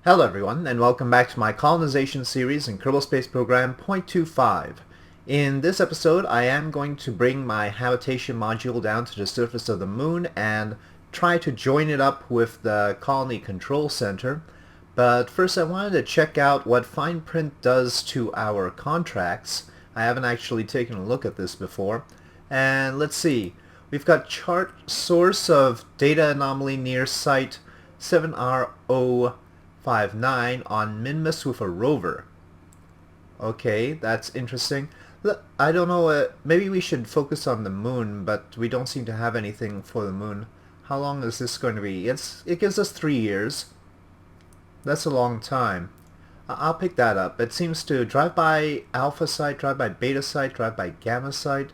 Hello everyone, and welcome back to my colonization series in Kerbal Space Program 0.25. In this episode, I am going to bring my habitation module down to the surface of the moon and try to join it up with the colony control center. But first I wanted to check out what fine print does to our contracts. I haven't actually taken a look at this before. And let's see, we've got chart source of data anomaly near site 7R059 on Minmus with a rover. Okay, that's interesting. Look, I don't know, maybe we should focus on the moon, but we don't seem to have anything for the moon. How long is this going to be? It gives us 3 years. That's a long time. I'll pick that up. It seems to drive by alpha site, drive by beta site, drive by gamma site,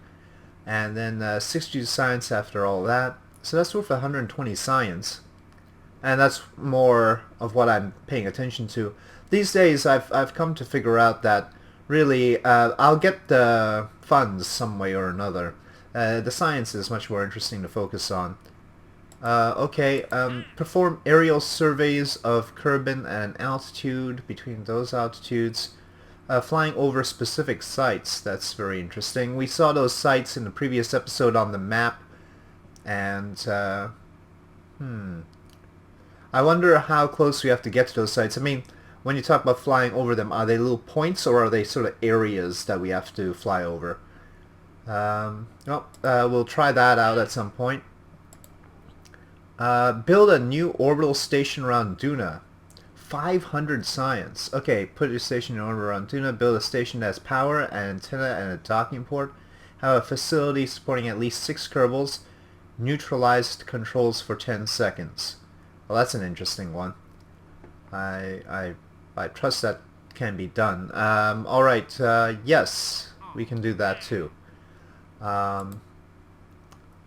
and then 60 science after all that. So that's worth 120 science. And that's more of what I'm paying attention to. These days I've come to figure out that really I'll get the funds some way or another. The science is much more interesting to focus on. Perform aerial surveys of Kerbal and altitude between those altitudes. Flying over specific sites, that's very interesting. We saw those sites in the previous episode on the map, and I wonder how close we have to get to those sites. I mean, when you talk about flying over them, are they little points or are they sort of areas that we have to fly over? We'll try that out at some point. Build a new orbital station around Duna. 500 science. Okay, put your station in orbit around Duna. Build a station that has power, an antenna, and a docking port. Have a facility supporting at least 6 Kerbals. Neutralized controls for 10 seconds. Well, that's an interesting one. I trust that can be done. Alright, yes, we can do that too.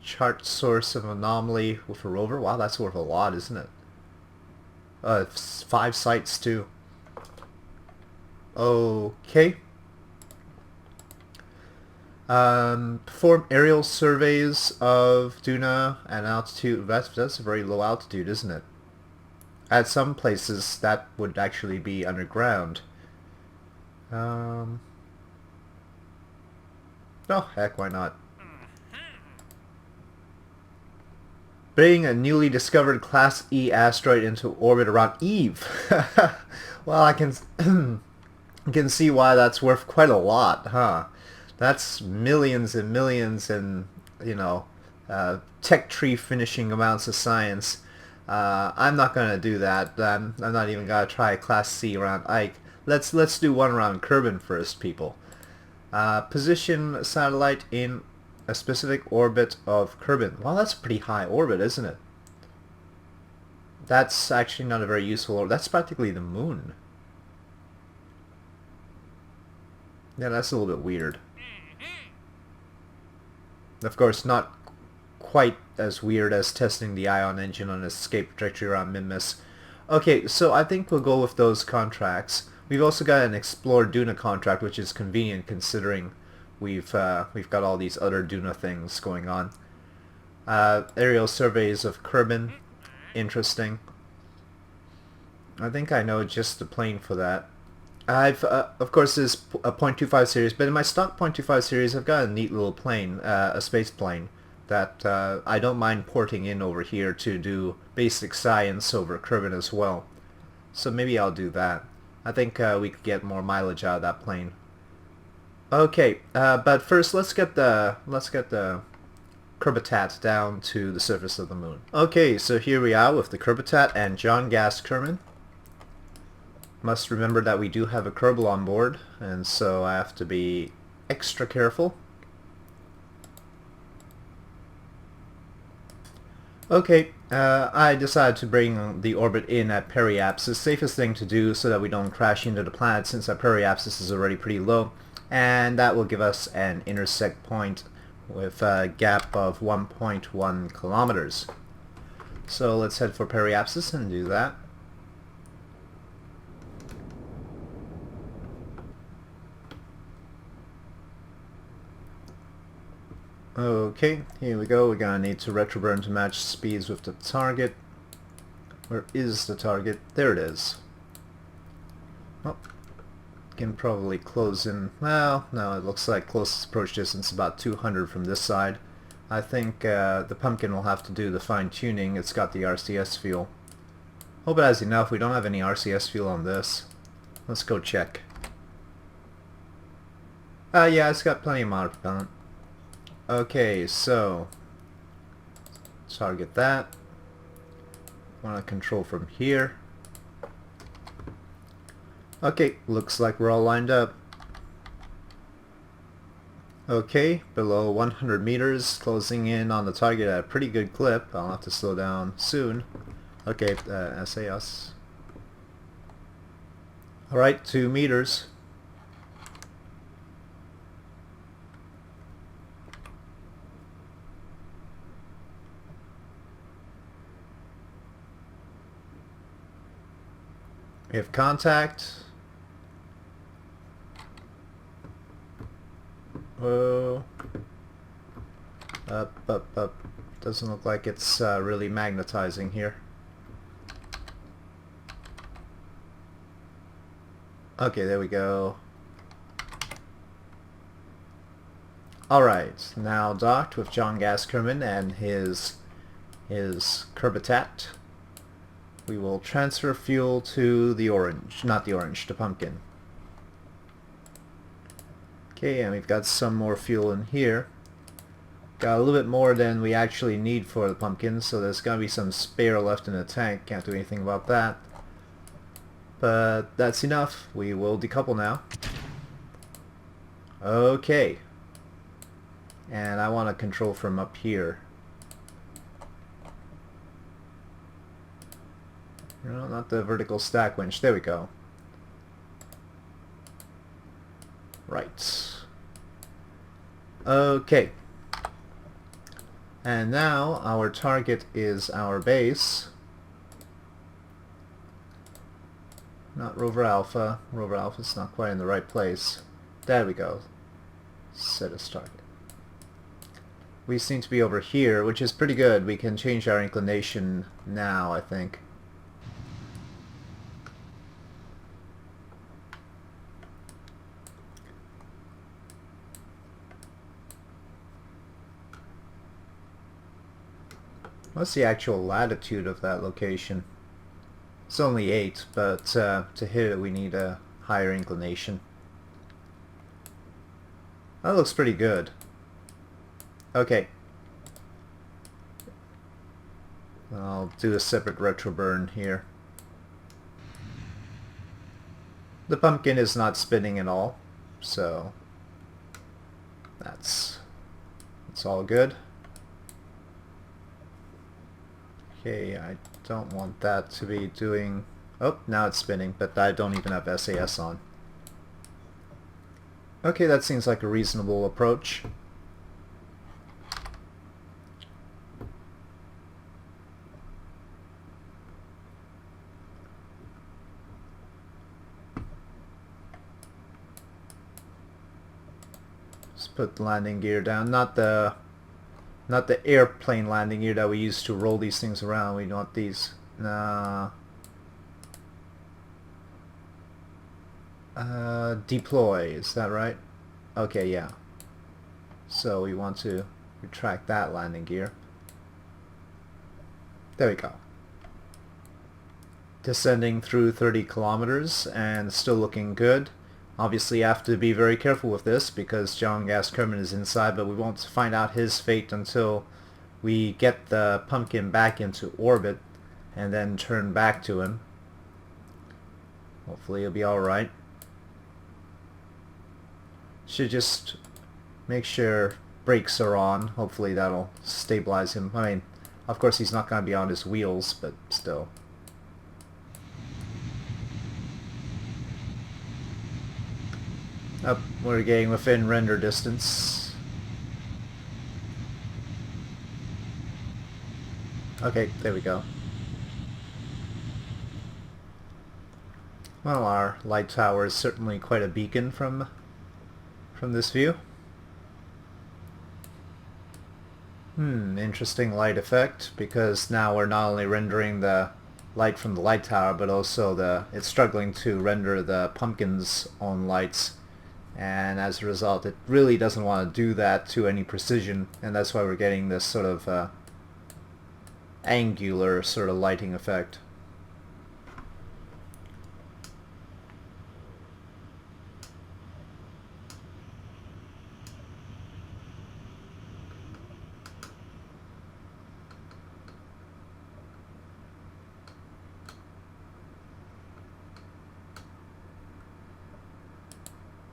Chart source of anomaly with a rover. Wow, that's worth a lot, isn't it? 5 sites too. Okay. Perform aerial surveys of Duna and altitude. That's a very low altitude, isn't it? At some places that would actually be underground. Oh heck, why not? Bring a newly discovered Class E asteroid into orbit around Eve. Well, I can can see why that's worth quite a lot, huh? That's millions and millions and, you know, tech tree finishing amounts of science. I'm not going to do that. I'm not even going to try Class C around Ike. Let's do one around Kerbal first, people. Position satellite in a specific orbit of Kerbal. Well, that's a pretty high orbit, isn't it? That's actually not a very useful orbit. That's practically the moon. Yeah, that's a little bit weird. Of course, not quite as weird as testing the ion engine on an escape trajectory around Minmus. Okay, so I think we'll go with those contracts. We've also got an Explore Duna contract, which is convenient considering we've got all these other Duna things going on. Aerial surveys of Kerbal, interesting. I think I know just the plane for that. I've of course this is a 0.25 series, but in my stock 0.25 series I've got a neat little plane, a space plane that I don't mind porting in over here to do basic science over Kerbal as well. So maybe I'll do that. I think we could get more mileage out of that plane. Okay, but first let's get the Kerbatat down to the surface of the moon. Okay, so here we are with the Kerbatat and John Gas Kerman. Must remember that we do have a Kerbal on board, and so I have to be extra careful. Okay, I decided to bring the orbit in at periapsis, the safest thing to do so that we don't crash into the planet since our periapsis is already pretty low, and that will give us an intersect point with a gap of 1.1 kilometers. So let's head for periapsis and do that. Okay, here we go. We're gonna need to retroburn to match speeds with the target. Where is the target? There it is. Well, can probably close in. Well, no, it looks like closest approach distance about 200 from this side. I think the pumpkin will have to do the fine-tuning. It's got the RCS fuel. Hope it has enough. We don't have any RCS fuel on this. Let's go check. Yeah, it's got plenty of monopropellant. Okay, so target that. Want to control from here. Okay, looks like we're all lined up. Okay, below 100 meters, closing in on the target at a pretty good clip. I'll have to slow down soon. Okay, SAS. Alright, 2 meters. We have contact. Whoa. Up. Doesn't look like it's really magnetizing here. Okay, there we go. Alright, now docked with John Gaskerman and his Kerbitat. We will transfer fuel to the orange, not the orange, to pumpkin. Okay, and we've got some more fuel in here. Got a little bit more than we actually need for the pumpkin, so there's gotta be some spare left in the tank. Can't do anything about that. But that's enough. We will decouple now. Okay. And I want to control from up here. No, not the vertical stack winch. There we go. Right. Okay. And now our target is our base. Not Rover Alpha. Rover Alpha's not quite in the right place. There we go. Set as target. We seem to be over here, which is pretty good. We can change our inclination now, I think. What's the actual latitude of that location? It's only 8, but to hit it we need a higher inclination. That looks pretty good. Okay. I'll do a separate retro burn here. The pumpkin is not spinning at all, so that's all good. Okay, I don't want that to be doing... Oh, now it's spinning, but I don't even have SAS on. Okay, that seems like a reasonable approach. Just put the landing gear down, not the airplane landing gear that we use to roll these things around. We want these. Nah. Deploy, is that right? Okay, yeah. So we want to retract that landing gear. There we go. Descending through 30 kilometers and still looking good. Obviously, I have to be very careful with this because John Gaskerman is inside, but we won't find out his fate until we get the pumpkin back into orbit and then turn back to him. Hopefully he'll be alright. Should just make sure brakes are on. Hopefully that'll stabilize him. I mean, of course he's not going to be on his wheels, but still. Up, we're getting within render distance. Okay, there we go. Well, our light tower is certainly quite a beacon from this view. Interesting light effect, because now we're not only rendering the light from the light tower, but also it's struggling to render the pumpkin's own lights, and as a result it really doesn't want to do that to any precision, and that's why we're getting this sort of angular sort of lighting effect.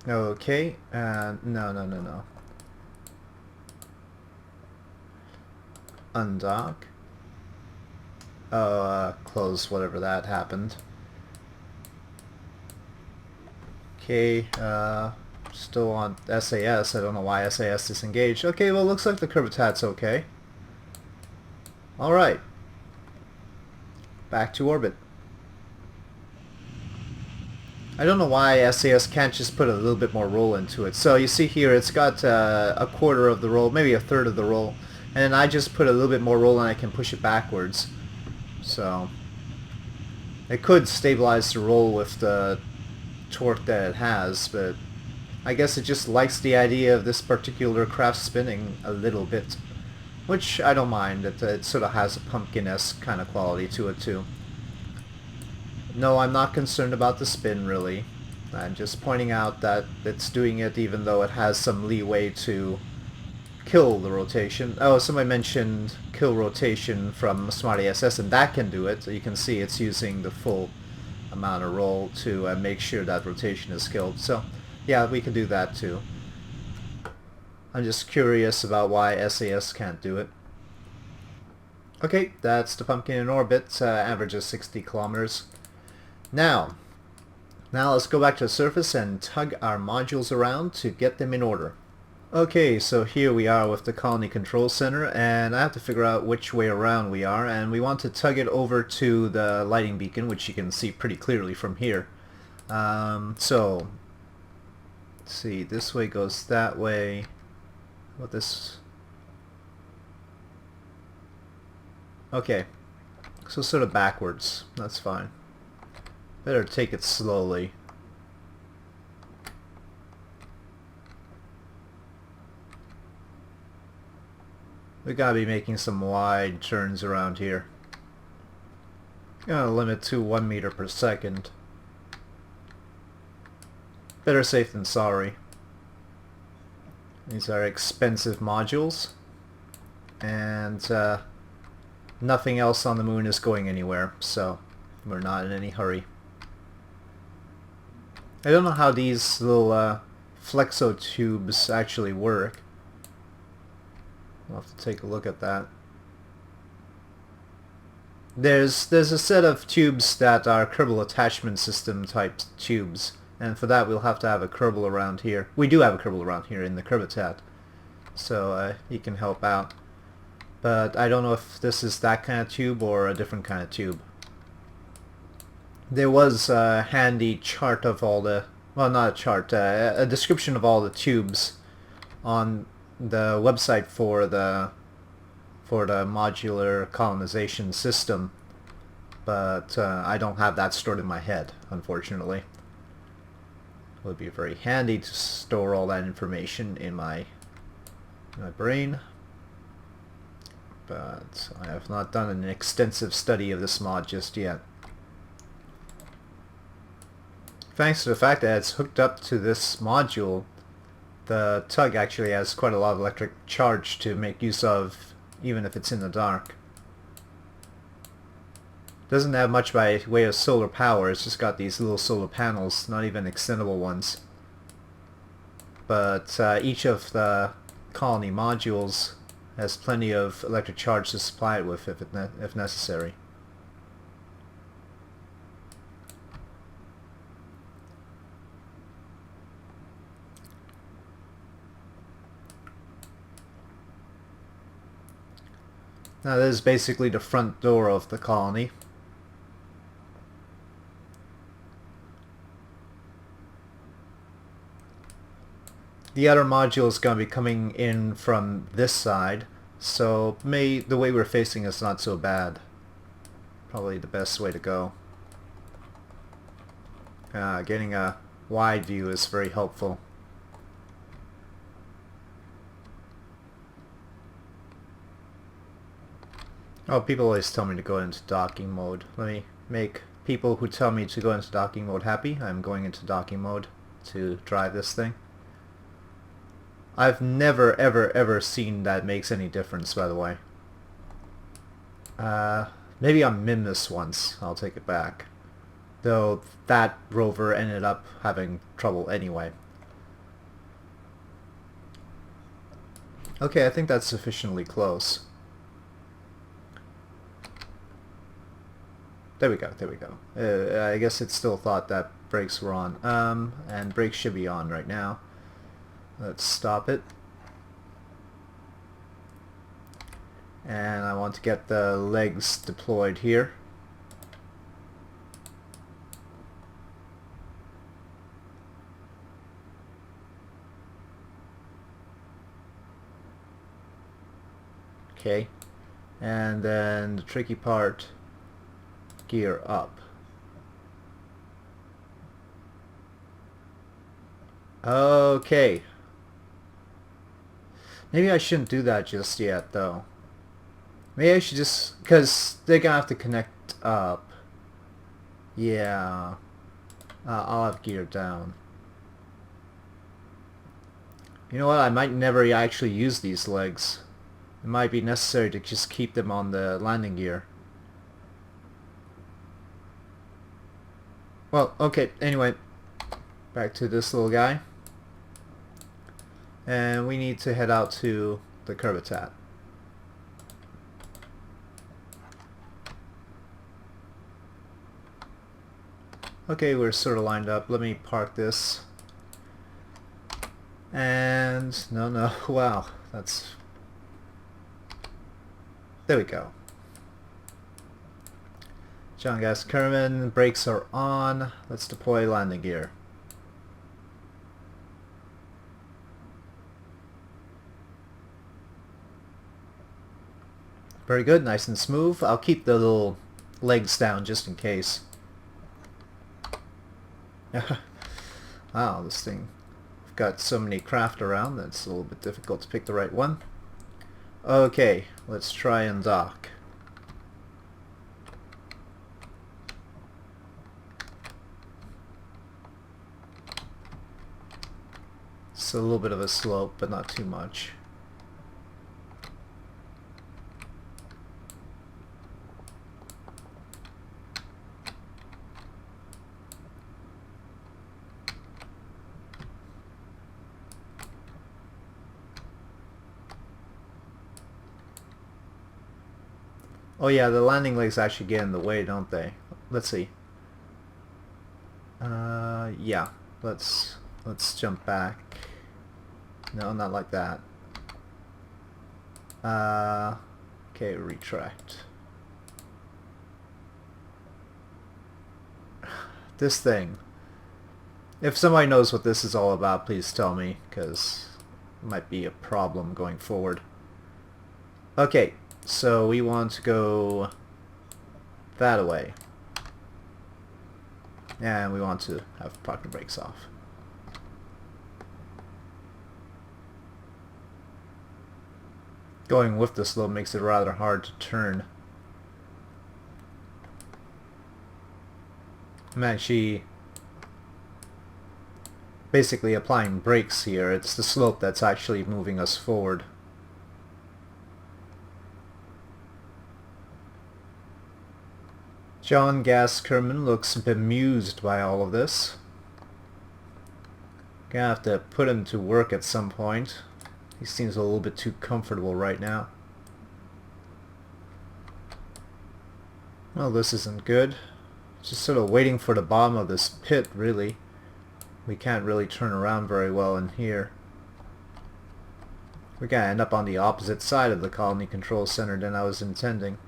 Okay, no. Undock. Oh, close whatever that happened. Okay, still on SAS. I don't know why SAS disengaged. Okay, well, looks like the Curvitat's okay. Alright. Back to orbit. I don't know why SAS can't just put a little bit more roll into it. So you see here it's got a quarter of the roll, maybe a third of the roll, and I just put a little bit more roll and I can push it backwards. So it could stabilize the roll with the torque that it has, but I guess it just likes the idea of this particular craft spinning a little bit, which I don't mind. It sort of has a pumpkin-esque kind of quality to it too. No, I'm not concerned about the spin, really. I'm just pointing out that it's doing it even though it has some leeway to kill the rotation. Oh, somebody mentioned kill rotation from Smarty SS, and that can do it. So you can see it's using the full amount of roll to make sure that rotation is killed. So, yeah, we can do that too. I'm just curious about why SAS can't do it. Okay, that's the pumpkin in orbit, average of 60 kilometers. Now let's go back to the surface and tug our modules around to get them in order. Okay, so here we are with the Colony Control Center, and I have to figure out which way around we are, and we want to tug it over to the lighting beacon, which you can see pretty clearly from here. So, let's see, this way goes that way. What this? Okay, so sort of backwards, that's fine. Better take it slowly. We gotta be making some wide turns around here. Gonna limit to 1 meter per second. Better safe than sorry. These are expensive modules, and nothing else on the moon is going anywhere, so we're not in any hurry. I don't know how these little flexo tubes actually work. I'll have to take a look at that. There's a set of tubes that are Kerbal attachment system type tubes, and for that we'll have to have a Kerbal around here. We do have a Kerbal around here in the Kerbitat, so he can help out. But I don't know if this is that kind of tube or a different kind of tube. There was a handy chart of all the, well, not a chart, a description of all the tubes on the website for the modular colonization system, but I don't have that stored in my head, unfortunately. It would be very handy to store all that information in my brain, but I have not done an extensive study of this mod just yet. Thanks to the fact that it's hooked up to this module, the tug actually has quite a lot of electric charge to make use of, even if it's in the dark. Doesn't have much by way of solar power, it's just got these little solar panels, not even extendable ones. But each of the colony modules has plenty of electric charge to supply it with if necessary. Now this is basically the front door of the colony. The other module is going to be coming in from this side, so the way we're facing is not so bad. probably the best way to go. Getting a wide view is very helpful. Oh, people always tell me to go into docking mode. Let me make people who tell me to go into docking mode happy. I'm going into docking mode to drive this thing. I've never ever seen that makes any difference, by the way. Maybe on Mimnus once. I'll take it back. Though that rover ended up having trouble anyway. Okay, I think that's sufficiently close. There we go, there we go. I guess it still thought that brakes were on. And brakes should be on right now. Let's stop it. And I want to get the legs deployed here. Okay. And then the tricky part, gear up. Okay. Maybe I shouldn't do that just yet, though. Maybe I should just... because they're gonna have to connect up. Yeah. I'll have gear down. You know what? I might never actually use these legs. It might be necessary to just keep them on the landing gear. Well, okay, anyway. Back to this little guy. And we need to head out to the Kerbal. Okay, we're sort of lined up. Let me park this. And no, wow, that's... There we go. John Gas Kerman, brakes are on. Let's deploy landing gear. Very good, nice and smooth. I'll keep the little legs down just in case. Wow, this thing, I've got so many craft around that it's a little bit difficult to pick the right one. Okay, let's try and dock. It's a little bit of a slope, but not too much. Oh yeah, the landing legs actually get in the way, don't they? Let's see. Yeah. Let's jump back. No, not like that. Okay, retract. This thing. If somebody knows what this is all about, please tell me, because it might be a problem going forward. Okay. So we want to go that way. And we want to have parking brakes off. Going with the slope makes it rather hard to turn. I'm actually basically applying brakes here. It's the slope that's actually moving us forward. John Gas Kerman looks bemused by all of this. Gonna have to put him to work at some point. He seems a little bit too comfortable right now. Well, this isn't good. Just sort of waiting for the bottom of this pit, really. We can't really turn around very well in here. We're gonna end up on the opposite side of the colony control center than I was intending.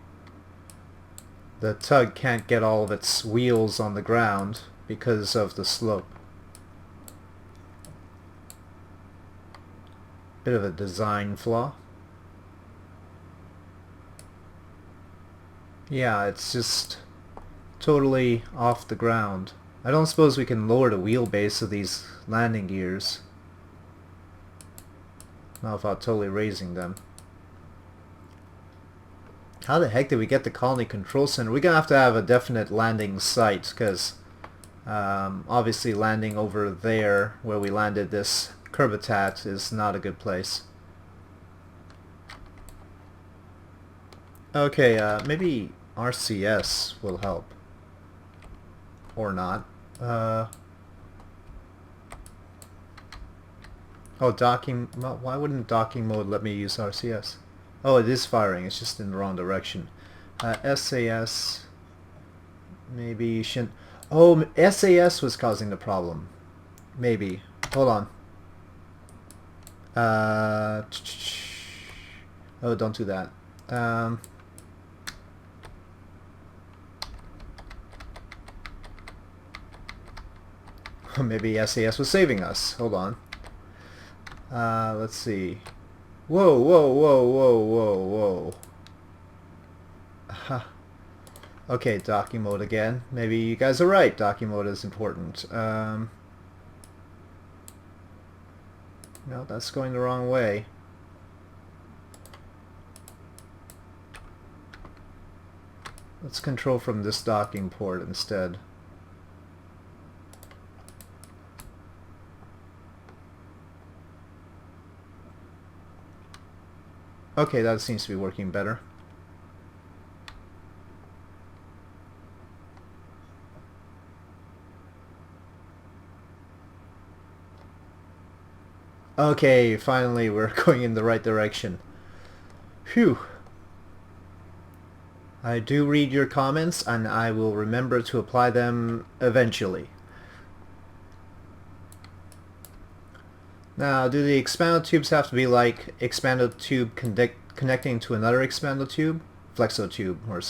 The tug can't get all of its wheels on the ground because of the slope. Bit of a design flaw. Yeah, it's just totally off the ground. I don't suppose we can lower the wheelbase of these landing gears. Not without totally raising them. How the heck did we get the colony control center? We're gonna have to have a definite landing site, because obviously landing over there where we landed this Kerbitat is not a good place. Okay, maybe RCS will help. Or not. Oh, docking. Well, why wouldn't docking mode let me use RCS? Oh, it is firing. It's just in the wrong direction. SAS. Maybe you shouldn't. Oh, SAS was causing the problem. Maybe. Hold on. Oh, don't do that. Maybe SAS was saving us. Hold on. Let's see. Whoa, whoa, whoa, whoa, whoa, whoa. Okay, docking mode again. Maybe you guys are right. Docking mode is important. No, that's going the wrong way. Let's control from this docking port instead. Okay, that seems to be working better. Okay, finally we're going in the right direction. Phew. I do read your comments and I will remember to apply them eventually. Now, do the expanded tubes have to be like expanded tube connecting to another expanded tube? Flexotube, or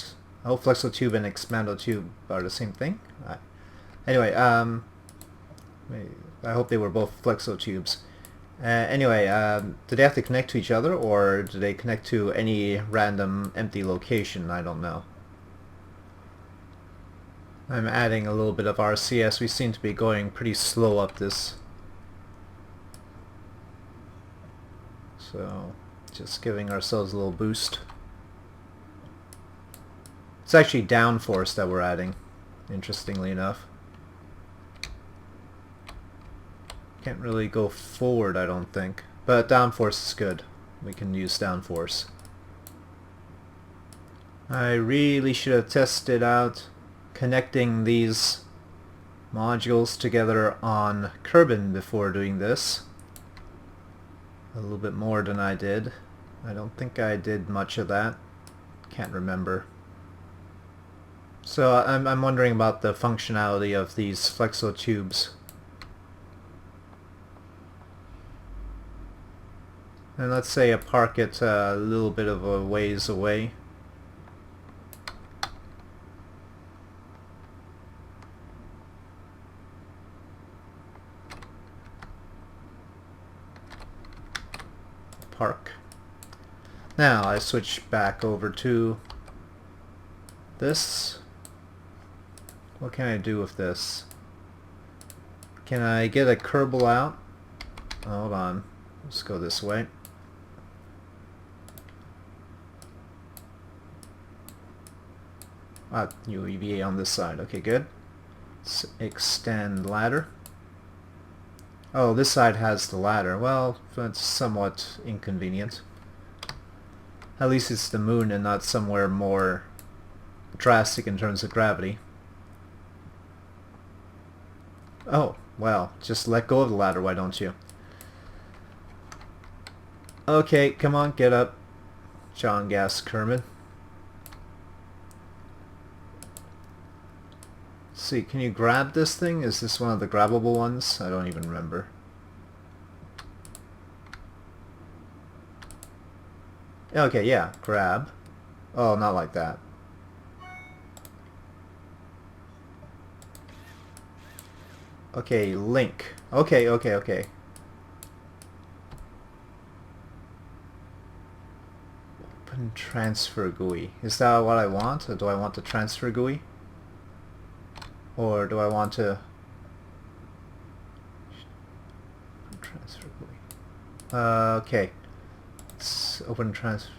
oh, flexotube and expanded tube are the same thing? Anyway, I hope they were both flexotubes. Anyway, do they have to connect to each other, or do they connect to any random empty location? I don't know. I'm adding a little bit of RCS. We seem to be going pretty slow up this. So, just giving ourselves a little boost. It's actually downforce that we're adding, interestingly enough. Can't really go forward, I don't think. But downforce is good. We can use downforce. I really should have tested out connecting these modules together on Kerbal before doing this. A little bit more than I did. I don't think I did much of that. Can't remember. So I'm wondering about the functionality of these flexo tubes. And let's say I park it a little bit of a ways away. Park. Now I switch back over to this. What can I do with this? Can I get a Kerbal out? Hold on. Let's go this way. UEVA on this side. Okay, good. Let's extend ladder. Oh, this side has the ladder. Well, that's somewhat inconvenient. At least it's the moon and not somewhere more drastic in terms of gravity. Oh, well, just let go of the ladder, why don't you? Okay, come on, get up, John Gas Kermit. See, can you grab this thing? Is this one of the grabbable ones? I don't even remember. Okay, yeah, grab. Oh, not like that. Okay, link. Okay, okay, okay. Open transfer GUI. Is that what I want? Or do I want the transfer GUI? Or do I want to... Transfer GUI. Okay. It's open transfer...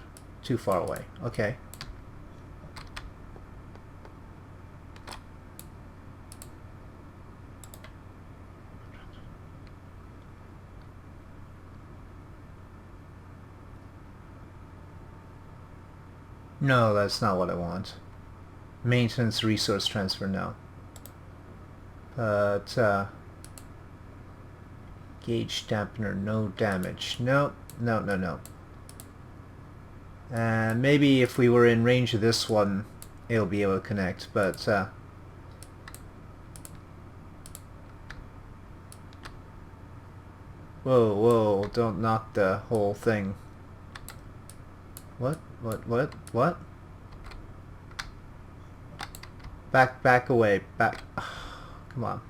Too far away. Okay. No, that's not what I want. Maintenance resource transfer, no. But, gauge dampener, no damage. No, no, no, no. And maybe if we were in range of this one, it'll be able to connect, but, whoa, whoa, don't knock the whole thing. What? What? Back away. Back. Come on.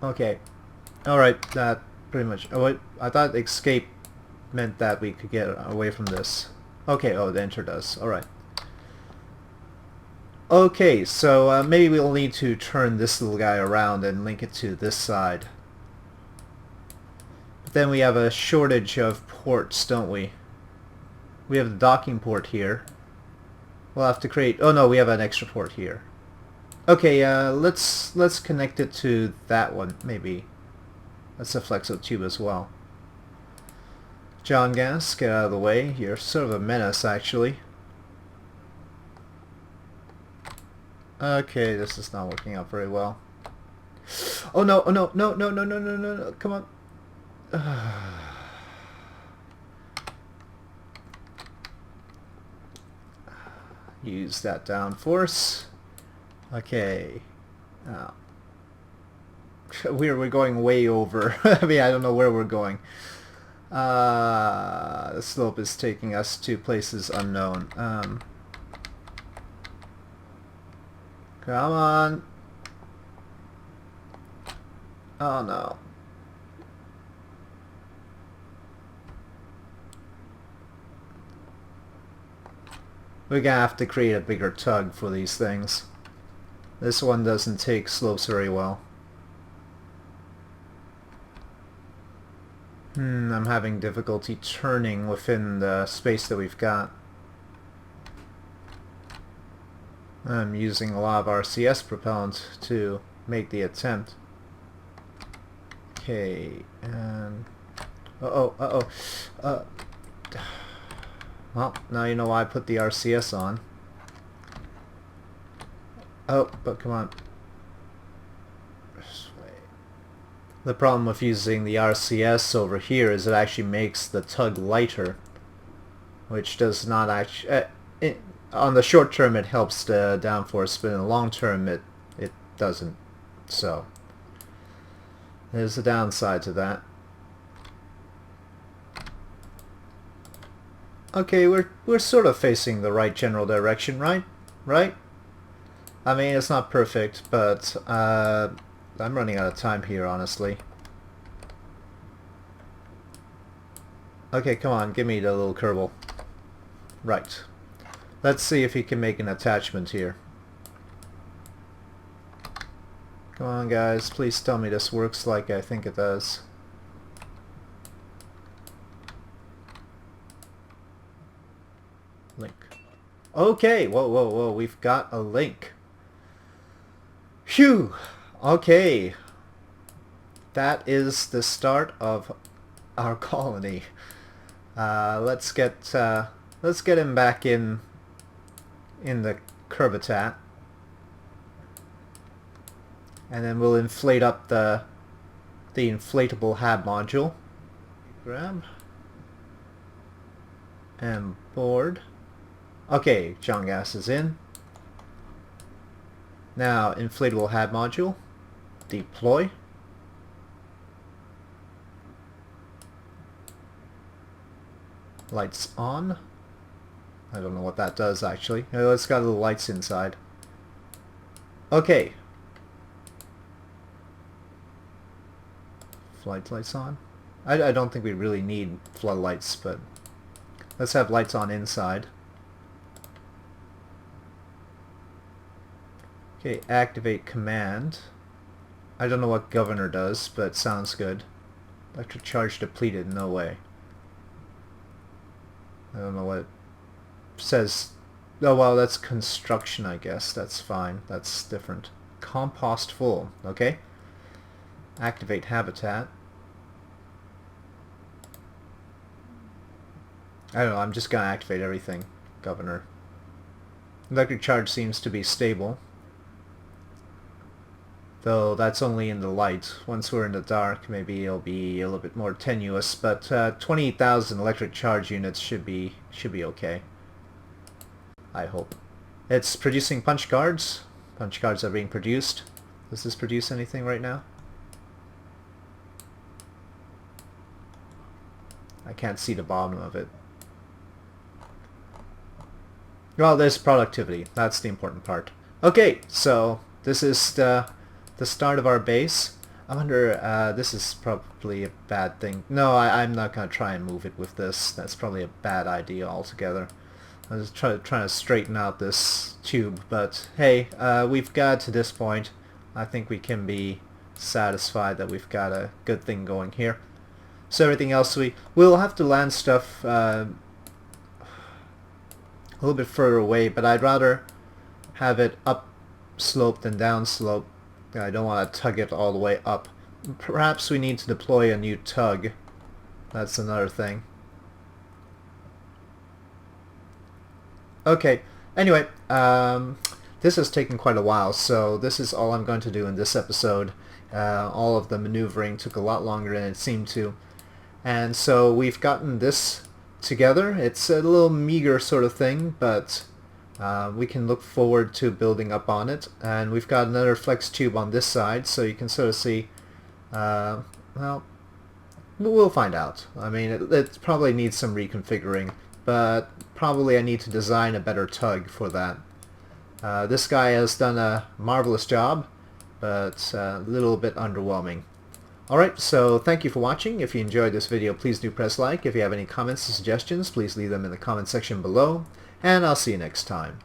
Okay. Alright, that pretty much... Oh, wait. I thought escape meant that we could get away from this. Okay, oh, the enter does. Alright. Okay, so maybe we'll need to turn this little guy around and link it to this side. But then we have a shortage of ports, don't we? We have the docking port here. We'll have to create... Oh no, we have an extra port here. Okay, let's connect it to that one, maybe. That's a flexo tube as well. John Gas, get out of the way. You're sort of a menace, actually. Okay, this is not working out very well. Oh no, oh no, no, no, no, no, no, no, no, come on. Use that downforce. Okay. We're going way over. I mean, I don't know where we're going. The slope is taking us to places unknown. Come on. Oh no. We're gonna have to create a bigger tug for these things. This one doesn't take slopes very well. I'm having difficulty turning within the space that we've got. I'm using a lot of RCS propellant to make the attempt. Okay, and... Well, now you know why I put the RCS on. Oh, but come on. This way. The problem with using the RCS over here is it actually makes the tug lighter, which does not actually... on the short term it helps the downforce, but in the long term it doesn't. So there's a downside to that. Okay, we're sort of facing the right general direction, right? Right? I mean, it's not perfect, but I'm running out of time here, honestly. Okay, come on, give me the little Kerbal. Right. Let's see if he can make an attachment here. Come on, guys, please tell me this works like I think it does. Link. Okay, whoa, we've got a link. Phew! Okay. That is the start of our colony. Let's get him back in the curvitat. And then we'll inflate up the inflatable hab module. Grab. And board. Okay, John Gas is in. Now, inflatable hab module. Deploy. Lights on. I don't know what that does actually. Oh, it's got little lights inside. Okay. Flight lights on. I don't think we really need floodlights, but Let's have lights on inside. Okay, activate command. I don't know what governor does, but sounds good. Electric charge depleted, no way. I don't know what it says. Oh well, that's construction, I guess. That's fine. That's different. Compost full, okay. Activate habitat. I don't know, I'm just gonna activate everything. Governor. Electric charge seems to be stable. Though that's only in the light. Once we're in the dark, maybe it'll be a little bit more tenuous, but 28,000 electric charge units should be okay. I hope. It's producing punch cards. Punch cards are being produced. Does this produce anything right now? I can't see the bottom of it. Well, there's productivity. That's the important part. Okay, so this is the start of our base. I wonder, this is probably a bad thing. No, I'm not going to try and move it with this. That's probably a bad idea altogether. I was trying to straighten out this tube, but hey, we've got to this point. I think we can be satisfied that we've got a good thing going here. So everything else we'll have to land stuff a little bit further away, but I'd rather have it up slope than down slope. I don't want to tug it all the way up. Perhaps we need to deploy a new tug. That's another thing. Okay, anyway, this has taken quite a while, so this is all I'm going to do in this episode. All of the maneuvering took a lot longer than it seemed to. And so we've gotten this together. It's a little meager sort of thing, but we can look forward to building up on it. And we've got another flex tube on this side, so you can sort of see, well, we'll find out. I mean, it probably needs some reconfiguring, but probably I need to design a better tug for that. This guy has done a marvelous job, but a little bit underwhelming. Alright, so thank you for watching. If you enjoyed this video, please do press like. If you have any comments or suggestions, please leave them in the comment section below, and I'll see you next time.